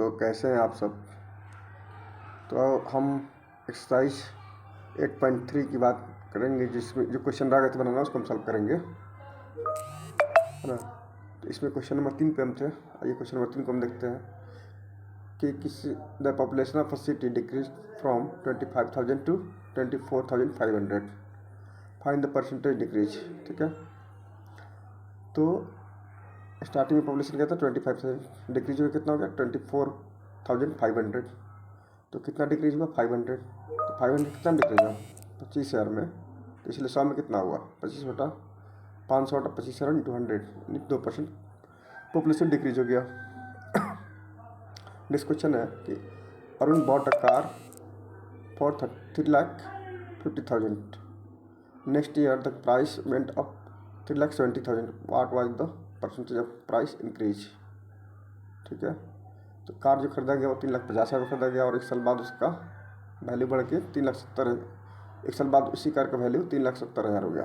दोस्तों, कैसे हैं आप सब। तो हम एक्सरसाइज 8.3 की बात करेंगे, जिसमें जो क्वेश्चन रह गए थे बनाना उसको हम सॉल्व करेंगे, है ना। तो इसमें क्वेश्चन नंबर 3 पे हम थे। आइए क्वेश्चन नंबर 3 को हम देखते हैं कि किसी the population of a city decrease from 25,000 to 24,500, find the percentage decrease. ठीक है, तो स्टार्टिंग में पॉपुलेशन क्या था 25,000, डिक्रीज हुआ कितना हो गया 24,500। तो कितना डिक्रीज हुआ 500। तो 500 कितना डिक्रीज हुआ 25,000 में। तो इसलिए 100 में कितना हुआ 25 बटा 500 बटा 25,000 इंटू 100, 2% पॉपुलेशन डिक्रीज हो गया। नेक्स्ट क्वेश्चन है कि Arun bought a car for 3,50,000। Next year the price went up 3,70,000। What was the percentage of price increase. ठीक है, तो कार जो खरीदा गया वो 3,50,000 खरीदा गया और एक साल बाद उसका वैल्यू बढ़ के 3,70,000, एक साल बाद उसी कार का वैल्यू 3,70,000 हो गया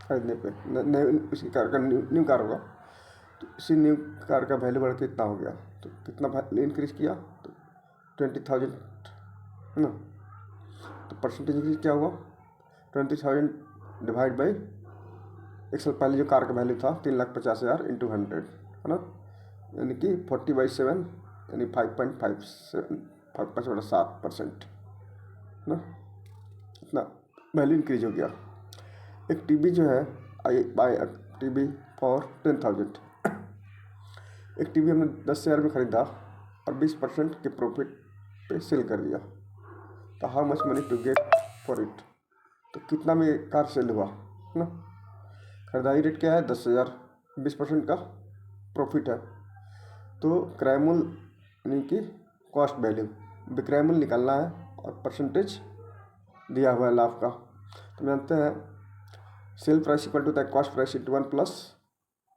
खरीदने पे। उसी कार का न्यू कार होगा, तो उसी न्यू कार का वैल्यू बढ़ के इतना हो गया। तो कितना वैल्यू इंक्रीज किया तो 20,000, है ना। तो परसेंटेज इंक्रीज क्या हुआ 20,000 डिवाइड बाई एक साल पहले जो कार का वैल्यू था 3,50,000 इंटू 100, है ना, यानी कि 40/7 यानी 5.57% ना, इतना वैल्यू इंक्रीज हो गया। एक टीवी जो है आई बाय टीवी फॉर 10,000। एक टीवी हमने 10,000 में खरीदा और 20% के प्रॉफिट पे सेल कर दिया। तो how much money to get for it. तो कितना में कार सेल हुआ, है ना। खरीदारी रेट क्या है 10,000, 20% का प्रॉफिट है। तो क्रय मूल्य यानी कि कॉस्ट वैल्यू, विक्रय मूल्य निकालना है और परसेंटेज दिया हुआ है लाभ का। तो जानते हैं sale price equal to the cost price into 1 plus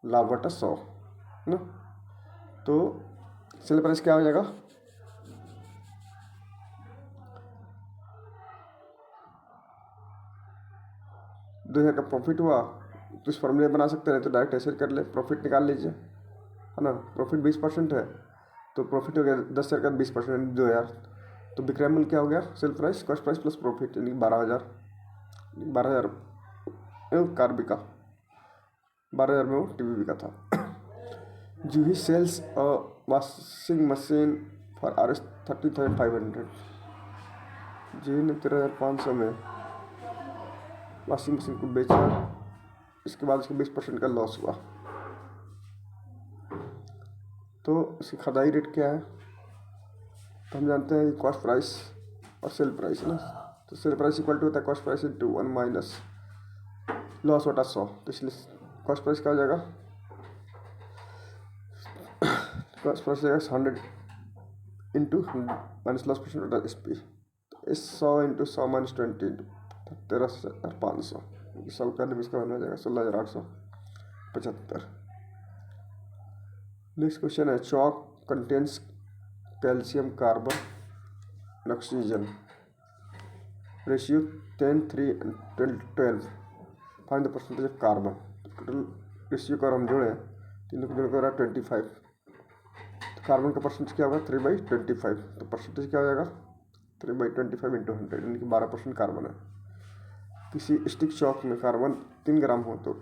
लाभ बटा 100, है ना। तो सेल प्राइस क्या हो जाएगा 2,000 का प्रॉफिट हुआ तो इस फॉर्मूले बना सकते हैं, तो डायरेक्ट ऐसे कर ले, प्रॉफिट निकाल लीजिए, है ना। प्रॉफिट 20% है तो प्रॉफिट हो गया 10,000 का 20% 2,000। तो विक्रय मूल्य क्या हो गया sale price cost price plus profit यानी 12,000 कार बिका, 12,000 में वो टीवी बिका था। Juhi sells a washing machine for Rs 30,500। Juhi ने 13,500 में वॉशिंग मशीन को बेचा, इसके बाद उसका 20% का लॉस हुआ। तो इसकी खरीदारी रेट क्या है, तो हम जानते हैं कॉस्ट प्राइस और सेल प्राइस, है ना। तो सेल प्राइस इक्वल टू होता है cost price into 1 minus loss बटा 100। तो इसलिए कॉस्ट प्राइस क्या हो जाएगा, कॉस्ट प्राइस जाएगा 100 इंटू माइनस लॉस परसेंट बटा SP। तो 100 इंटू 100 माइनस 20 13,500, सॉल्व करने में इसका वैल्यू आ जाएगा 16,875। नेक्स्ट क्वेश्चन है chalk contains calcium carbon and oxygen ratio 10, 3 and 12। Find the percentage of carbon. Total ratio को हम जोड़ें, तीनों को जोड़कर 25। तो कार्बन का परसेंटेज क्या होगा 3/25। तो परसेंटेज क्या हो जाएगा 3/25 इंटू 100 यानी कि 12% कार्बन है। किसी स्टिक चॉक में कार्बन 3 ग्राम हो तो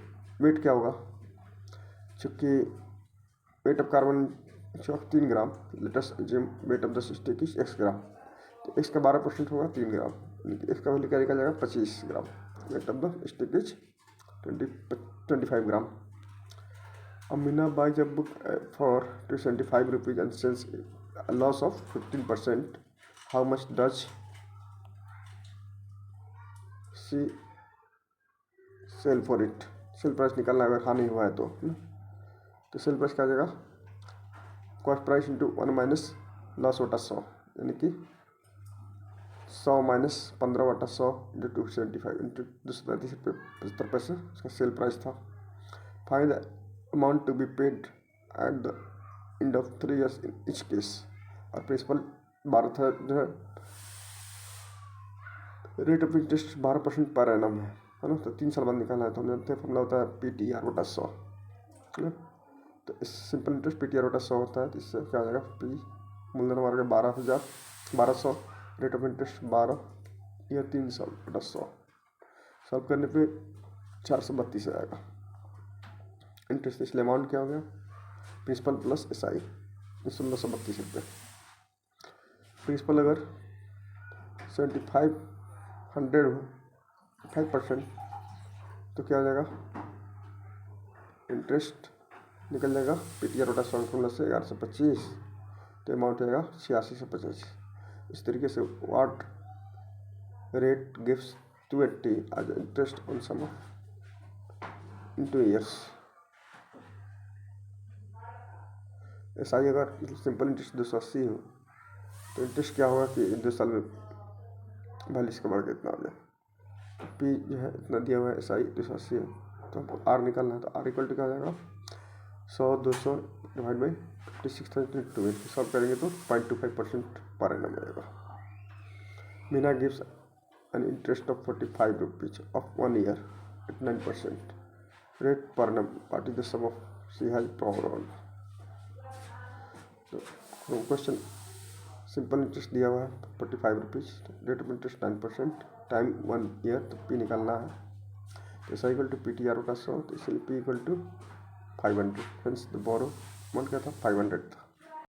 वेट क्या होगा, चूँकि weight of carbon chalk 3 gram, latest assume wait of the stick is x ग्राम। तो x का 12% होगा 3 ग्राम, यानी कि x का वैल्यू क्या निकल जाएगा 25 gram. Weight of the stick is 25 gram. Amina buys a book for 275 rupees and sells a loss of 15%. How much does she sell for it? Sale price निकालना अगर हानि हुआ है तो सेल प्राइस क्या आ जाएगा cost price into 1 minus loss बटा 100 यानी कि 100 माइनस 15 बटा 100 इंटू 275 इंटू 235 रुपये 75 पैसे उसका सेल प्राइस था। Find the amount to be paid at the end of 3 years in each case. और प्रिंसिपल 12 था जो है, rate of interest 12% per annum है ना। तो 3 साल बाद निकालना है तो हम जानते हैं फॉर्मूला होता है PTR बटा 100, है ना। तो इस सिंपल इंटरेस्ट PTR बटा 100 होता है, तो इससे क्या हो जाएगा मूलधन हमारा 1200, रेट ऑफ इंटरेस्ट 12, यह 300 बटा 100, सॉल्व करने पे 432 आएगा। इंटरेस्ट इसलिए अमाउंट क्या हो गया, प्रिंसिपल प्लस SI 1632 रुपये। प्रिंसिपल अगर 7500 हो 5% तो क्या हो जाएगा, इंटरेस्ट निकल जाएगा PTR बटा 100 फॉर्मूला से 1125, तो अमाउंट आएगा 8685। इस तरीके से what rate gives 280 as interest on sum in 2 years. ऐसा ही अगर सिंपल इंटरेस्ट 280 हो तो इंटरेस्ट क्या होगा कि 2 साल में वैल्यू इसका बढ़ के इतना आ जाए। पी जो है इतना दिया हुआ है, SI 280 है, तो हमको R निकालना है, तो R इक्वल टू क्या आ जाएगा 100 200 डिवाइड बाई 56,2 सॉल्व करेंगे तो 0.25% पर एनम आएगा। Meena gives an interest of 45 rupees of 1 year at 9% rate per annum. What is the sum of she has borrowed? तो क्वेश्चन सिंपल इंटरेस्ट दिया हुआ है 45 rupees, rate of interest 9%, time 1 year, तो P निकालना है, तो SI equal to PTR बटा 100, तो इसलिए P equal to 500, friends the borrow amount क्या था 500 था।